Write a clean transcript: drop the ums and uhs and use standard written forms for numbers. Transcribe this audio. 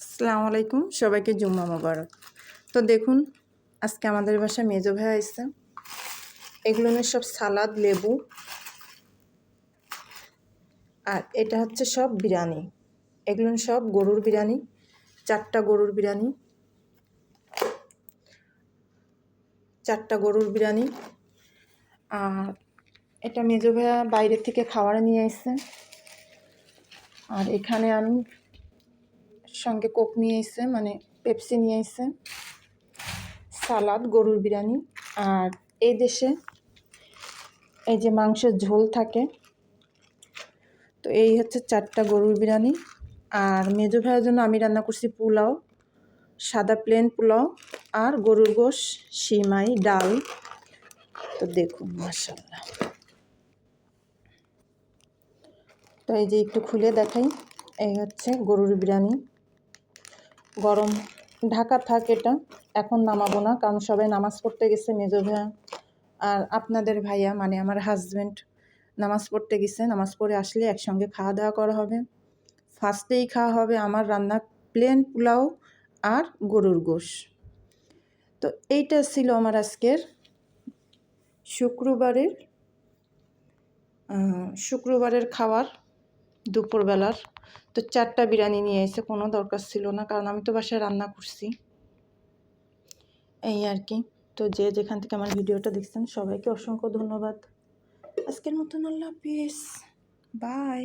আসসালামু আলাইকুম, সবাইকে জুম্মা মোবারক। তো দেখুন, আজকে আমাদের বাসায় মেজো ভাই আসছে। এগুলো সব সালাদ, লেবু, আর এটা হচ্ছে সব বিরিয়ানি। এগুলো সব গরুর বিরিয়ানি, 4টা গরুর বিরিয়ানি, 4টা গরুর বিরিয়ানি। আর এটা মেজো ভাইয়া বাইরের থেকে খাবার নিয়ে আসছে। আর এখানে আমি সঙ্গে কোক নিয়ে এসছে, মানে পেপসি নিয়ে এসছে, সালাদ, গরুর বিরিয়ানি। আর এই দেশে এই যে মাংসের ঝোল থাকে, তো এই হচ্ছে 4টা গরুর বিরিয়ানি। আর মেজো ভাইয়ের জন্য আমি রান্না করছি পোলাও, সাদা প্লেন পোলাও, আর গরুর গোশ, সিমাই, ডাল। তো দেখুন, মাশাআল্লাহ। তো এই যে একটু খুলে দেখাই, এই হচ্ছে গরুর বিরিয়ানি। গরম ঢাকা থাক, এটা এখন নামাবো না, কারণ সবাই নামাজ পড়তে গেছে। মেজো ভাইয়া আর আপনাদের ভাইয়া, মানে আমার হাজব্যান্ড, নামাজ পড়তে গেছে। নামাজ পড়ে আসলে একসঙ্গে খাওয়া দাওয়া করা হবে। ফার্স্টেই খাওয়া হবে আমার রান্না প্লেন পোলাও আর গরুর গোশ। তো এইটা ছিল আমার আজকের শুক্রবারের খাবার, দুপুরবেলার। তো 4টা বিরিয়ানি নিয়ে এসে, কোনো দরকার ছিল না, কারণ আমি তো বাসায় রান্না করছি, এই আর কি। তো যে যেখান থেকে আমার ভিডিওটা দেখছেন সবাইকে অসংখ্য ধন্যবাদ। আজকের মতন আল্লাহ হাফিজ, বাই।